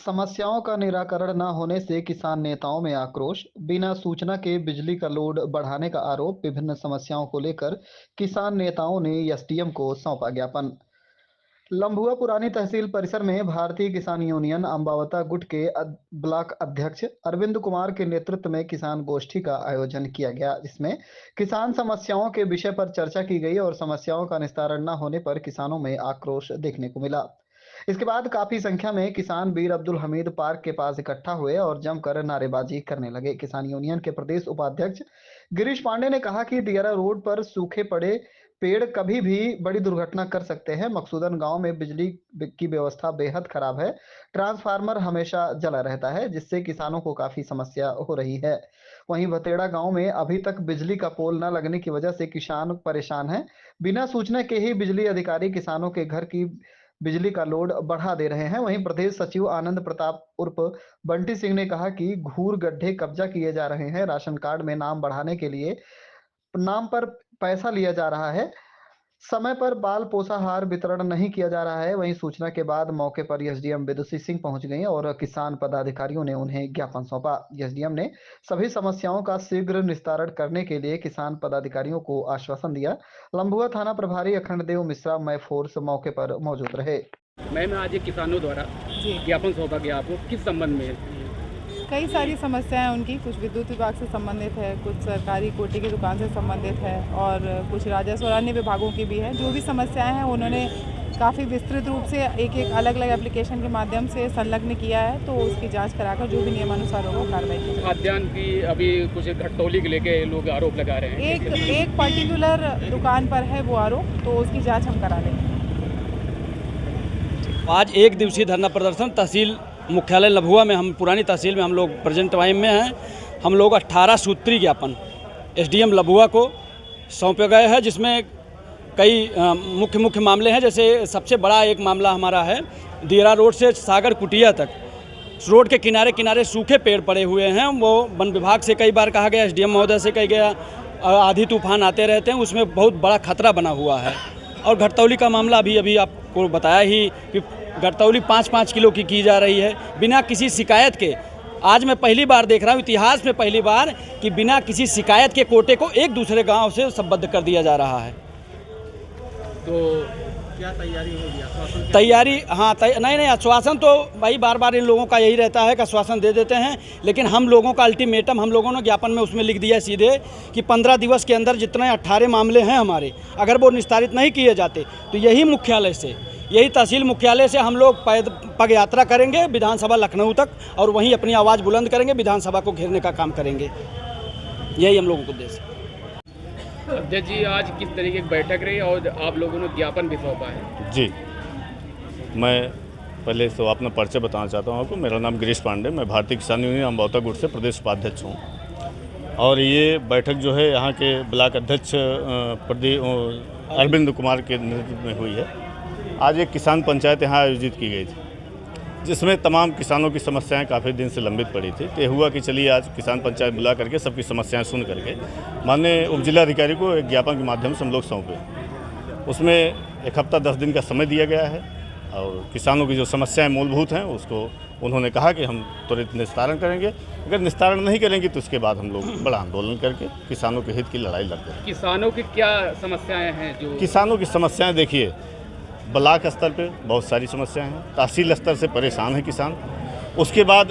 समस्याओं का निराकरण न होने से किसान नेताओं में आक्रोश। बिना सूचना के बिजली का लोड बढ़ाने का आरोप। विभिन्न समस्याओं को लेकर किसान नेताओं ने एसडीएम को सौंपा ज्ञापन। लंबुआ पुरानी तहसील परिसर में भारतीय किसान यूनियन अंबावता गुट के ब्लॉक अध्यक्ष अरविंद कुमार के नेतृत्व में किसान गोष्ठी का आयोजन किया गया, जिसमें किसान समस्याओं के विषय पर चर्चा की गई और समस्याओं का निस्तारण न होने पर किसानों में आक्रोश देखने को मिला। इसके बाद काफी संख्या में किसान बीर अब्दुल हमीद पार्क के पास इकट्ठा हुए और जमकर नारेबाजी करने लगे। किसान यूनियन के प्रदेश उपाध्यक्ष गिरीश पांडे ने कहा कि दियारा रोड पर सूखे पड़े पेड़ कभी भी बड़ी दुर्घटना कर सकते हैं। मकसूदन गांव में बिजली की व्यवस्था बेहद खराब है। ट्रांसफार्मर हमेशा जला रहता है, जिससे किसानों को काफी समस्या हो रही है। वहीं भतेड़ा गांव में अभी तक बिजली का पोल न लगने की वजह से किसान परेशान हैं। बिना सूचना के ही बिजली अधिकारी किसानों के घर की बिजली का लोड बढ़ा दे रहे हैं। वहीं प्रदेश सचिव आनंद प्रताप उर्फ बंटी सिंह ने कहा कि घूर गड्ढे कब्जा किए जा रहे हैं। राशन कार्ड में नाम बढ़ाने के लिए नाम पर पैसा लिया जा रहा है। समय पर बाल पोषाहार वितरण नहीं किया जा रहा है। वहीं सूचना के बाद मौके पर एसडीएम विदुषी सिंह पहुंच गई और किसान पदाधिकारियों ने उन्हें ज्ञापन सौंपा। एसडीएम ने सभी समस्याओं का शीघ्र निस्तारण करने के लिए किसान पदाधिकारियों को आश्वासन दिया। लंबुआ थाना प्रभारी अखंड देव मिश्रा मै फोर्स मौके पर मौजूद रहे। मैम, आज एक किसानों द्वारा ज्ञापन सौंपा गया, आपको किस संबंध में? कई सारी समस्याएं उनकी, कुछ विद्युत विभाग से संबंधित है, कुछ सरकारी कोटे की दुकान से संबंधित है और कुछ राजस्व और अन्य विभागों की भी है। जो भी समस्याएं हैं उन्होंने काफ़ी विस्तृत रूप से एक एक अलग अलग एप्लीकेशन के माध्यम से संलग्न किया है, तो उसकी जांच कराकर जो भी नियमानुसार होगा कार्रवाई की। खाद्यान्न की अभी कुछ घटतौली के लेके लोग आरोप लगा रहे हैं। एक पर्टिकुलर दुकान पर है वो आरोप, तो उसकी जाँच हम करा लेंगे। आज एक दिवसीय धरना प्रदर्शन तहसील मुख्यालय लंबुआ में, हम पुरानी तहसील में हम लोग प्रेजेंट टाइम में हैं। हम लोग 18 सूत्री ज्ञापन एसडीएम लंबुआ को सौंपे गए हैं, जिसमें कई मुख्य मामले हैं। जैसे सबसे बड़ा एक मामला हमारा है दियारा रोड से सागर कुटिया तक रोड के किनारे किनारे सूखे पेड़ पड़े हुए हैं। वो वन विभाग से कई बार कहा गया, एसडीएम महोदय से कहा गया, आधी तूफान आते रहते हैं, उसमें बहुत बड़ा खतरा बना हुआ है। और घटतौली का मामला अभी आपको बताया ही कि घटतौली 5-5 किलो की जा रही है बिना किसी शिकायत के। आज मैं पहली बार देख रहा हूँ, इतिहास में पहली बार, कि बिना किसी शिकायत के कोटे को एक दूसरे गांव से संबद्ध कर दिया जा रहा है। तो क्या तैयारी होगी? आश्वासन तैयारी? हाँ, नहीं, आश्वासन तो भाई बार इन लोगों का यही रहता है कि आश्वासन दे देते हैं, लेकिन हम लोगों का अल्टीमेटम हम लोगों ने ज्ञापन में उसमें लिख दिया है सीधे कि 15 दिवस के अंदर जितने 18 मामले हैं हमारे, अगर वो निस्तारित नहीं किए जाते तो यही तहसील मुख्यालय से हम लोग पग यात्रा करेंगे विधानसभा लखनऊ तक, और वहीं अपनी आवाज़ बुलंद करेंगे, विधानसभा को घेरने का काम करेंगे। यही हम लोगों को उद्देश्य है। अध्यक्ष जी, आज किस तरीके की बैठक रही और आप लोगों ने ज्ञापन भी सौंपा है? जी, मैं पहले तो अपना परिचय बताना चाहता हूँ आपको। मेरा नाम गिरीश पांडे, मैं भारतीय किसान यूनियन अंबावता गुट से प्रदेश उपाध्यक्ष हूँ। और ये बैठक जो है यहाँ के ब्लॉक अध्यक्ष अरविंद कुमार के नेतृत्व में हुई है। आज एक किसान पंचायत यहाँ आयोजित की गई थी, जिसमें तमाम किसानों की समस्याएं काफ़ी दिन से लंबित पड़ी थी। तो हुआ कि चलिए आज किसान पंचायत बुला करके सबकी समस्याएं सुन करके माननीय उप जिलाधिकारी को एक ज्ञापन के माध्यम से हम लोग सौंपे। उसमें 1 हफ्ता 10 दिन का समय दिया गया है और किसानों की जो समस्याएं मूलभूत हैं उसको उन्होंने कहा कि हम त्वरित निस्तारण करेंगे। अगर निस्तारण नहीं करेंगे तो उसके बाद हम लोग बड़ा आंदोलन करके किसानों के हित की लड़ाई लड़ते हैं। किसानों की क्या समस्याएँ हैं? जो किसानों की समस्याएँ देखिए, ब्लॉक स्तर पे बहुत सारी समस्याएं हैं, तहसील स्तर से परेशान है किसान, उसके बाद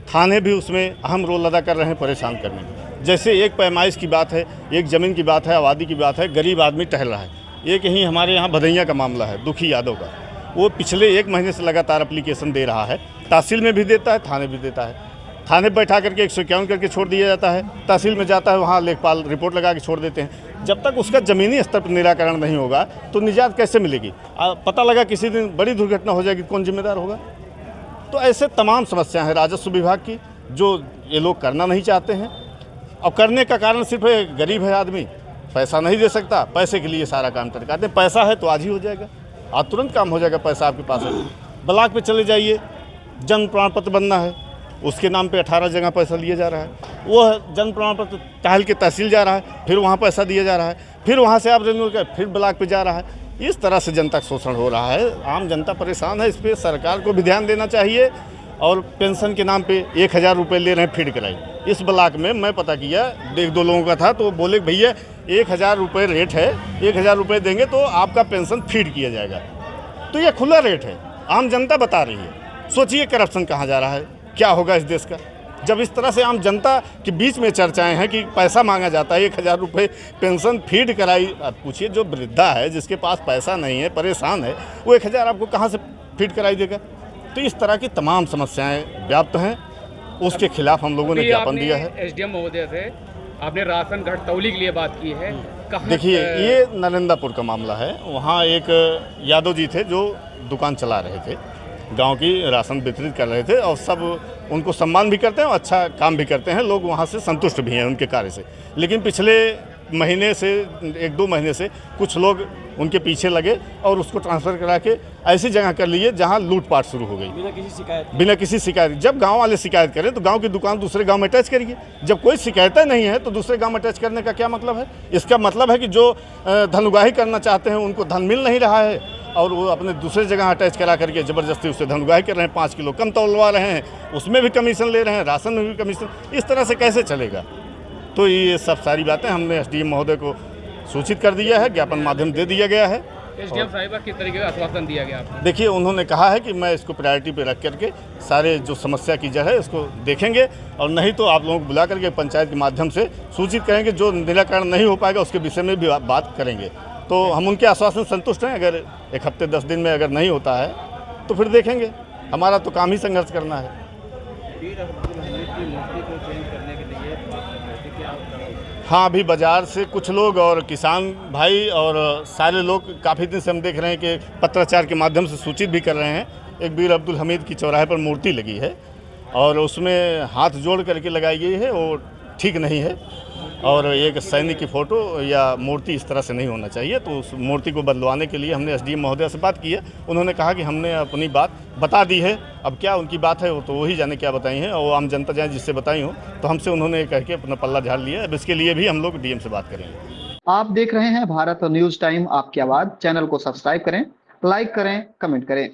थाने भी उसमें अहम रोल अदा कर रहे हैं परेशान करने में। जैसे एक पैमाइश की बात है, एक ज़मीन की बात है, आबादी की बात है, गरीब आदमी टहल रहा है। एक यहीं हमारे यहाँ भदैया का मामला है, दुखी यादव का, वो पिछले 1 महीने से लगातार एप्लीकेशन दे रहा है, तहसील में भी देता है, थाने भी देता है। थाने बैठा करके 151 करके छोड़ दिया जाता है, तहसील में जाता है, वहाँ लेखपाल रिपोर्ट लगा के छोड़ देते हैं। जब तक उसका ज़मीनी स्तर पर निराकरण नहीं होगा तो निजात कैसे मिलेगी? पता लगा किसी दिन बड़ी दुर्घटना हो जाएगी, कौन जिम्मेदार होगा? तो ऐसे तमाम समस्याएं हैं राजस्व विभाग की, जो ये लोग करना नहीं चाहते हैं। और करने का कारण सिर्फ गरीब है आदमी, पैसा नहीं दे सकता, पैसे के लिए सारा काम करते हैं। पैसा है तो आज ही हो जाएगा, आज तुरंत काम हो जाएगा, पैसा आपके पास है। ब्लॉक पे चले जाइए, जन्म प्रमाण पत्र बनना है, उसके नाम पे 18 जगह पैसा लिया जा रहा है। वो जन्म प्रमाण पत्र टहल के तहसील जा रहा है, फिर वहाँ पैसा दिया जा रहा है, फिर वहाँ से आप रेन्यू कर फिर ब्लॉक पे जा रहा है। इस तरह से जनता का शोषण हो रहा है, आम जनता परेशान है। इस पर सरकार को भी ध्यान देना चाहिए। और पेंशन के नाम पे 1000 रुपये ले रहे हैं फीड कराई। इस ब्लॉक में मैं पता किया, 1-2 लोगों का था, तो बोले भैया 1000 रुपये रेट है, 1000 रुपये देंगे तो आपका पेंशन फीड किया जाएगा। तो ये खुला रेट है, आम जनता बता रही है। सोचिए करप्शन कहाँ जा रहा है, क्या होगा इस देश का जब इस तरह से आम जनता के बीच में चर्चाएं हैं कि पैसा मांगा जाता है, 1000 रुपये पेंशन फीड कराई। आप पूछिए, जो वृद्धा है, जिसके पास पैसा नहीं है, परेशान है, वो 1000 आपको कहाँ से फीड कराई देगा। तो इस तरह की तमाम समस्याएं व्याप्त हैं, उसके खिलाफ हम लोगों ने ज्ञापन दिया है। एसडीएम महोदय से आपने राशन घटतौली के लिए बात की है, देखिए ये नरेंद्रपुर का मामला है। वहाँ एक यादव जी थे जो दुकान चला रहे थे, गांव की राशन वितरित कर रहे थे और सब उनको सम्मान भी करते हैं और अच्छा काम भी करते हैं। लोग वहाँ से संतुष्ट भी हैं उनके कार्य से। लेकिन पिछले महीने से 1-2 महीने से कुछ लोग उनके पीछे लगे और उसको ट्रांसफ़र करा के ऐसी जगह कर लिए जहाँ लूटपाट शुरू हो गई बिना किसी शिकायत। जब गांव वाले शिकायत करें तो गांव की दुकान दूसरे गांव में अटैच करिए। जब कोई शिकायतें नहीं है तो दूसरे गांव में अटैच करने का क्या मतलब है। इसका मतलब है कि जो धनुगाही करना चाहते हैं उनको धन मिल नहीं रहा है और वो अपने दूसरे जगह अटैच करा करके ज़बरदस्ती उससे धनुगाही कर रहे हैं, 5 किलो कम तोलवा रहे हैं, उसमें भी कमीशन ले रहे हैं, राशन में भी कमीशन। इस तरह से कैसे चलेगा। तो ये सब सारी बातें हमने एसडीएम महोदय को सूचित कर दिया है, ज्ञापन माध्यम दे दिया गया है। एसडीएम साहिबा किस तरीके का आश्वासन दिया गया आपको? देखिए उन्होंने कहा है कि मैं इसको प्रायोरिटी पे रख करके सारे जो समस्या की जड़ है उसको देखेंगे और नहीं तो आप लोगों को बुला करके पंचायत के माध्यम से सूचित करेंगे। जो निराकरण नहीं हो पाएगा उसके विषय में भी बात करेंगे। तो हम उनके आश्वासन संतुष्ट हैं। अगर 1 हफ्ते 10 दिन में अगर नहीं होता है तो फिर देखेंगे। हमारा तो काम ही संघर्ष करना है। हाँ, अभी बाज़ार से कुछ लोग और किसान भाई और सारे लोग काफ़ी दिन से हम देख रहे हैं कि पत्राचार के माध्यम से सूचित भी कर रहे हैं। एक बीर अब्दुल हमीद की चौराहे पर मूर्ति लगी है और उसमें हाथ जोड़ करके लगाई गई है, वो ठीक नहीं है। और एक सैनिक की फ़ोटो या मूर्ति इस तरह से नहीं होना चाहिए। तो उस मूर्ति को बदलवाने के लिए हमने एसडीएम महोदय से बात की है। उन्होंने कहा कि हमने अपनी बात बता दी है। अब क्या उनकी बात है वो तो वही जाने क्या बताई हैं, और आम जनता जाने जिससे बताई हो। तो हमसे उन्होंने कह के अपना पल्ला झाड़ लिया। अब इसके लिए भी हम लोग डीएम से बात करेंगे। आप देख रहे हैं भारत न्यूज़ टाइम, आपकी आवाज़। चैनल को सब्सक्राइब करें, लाइक करें, कमेंट करें।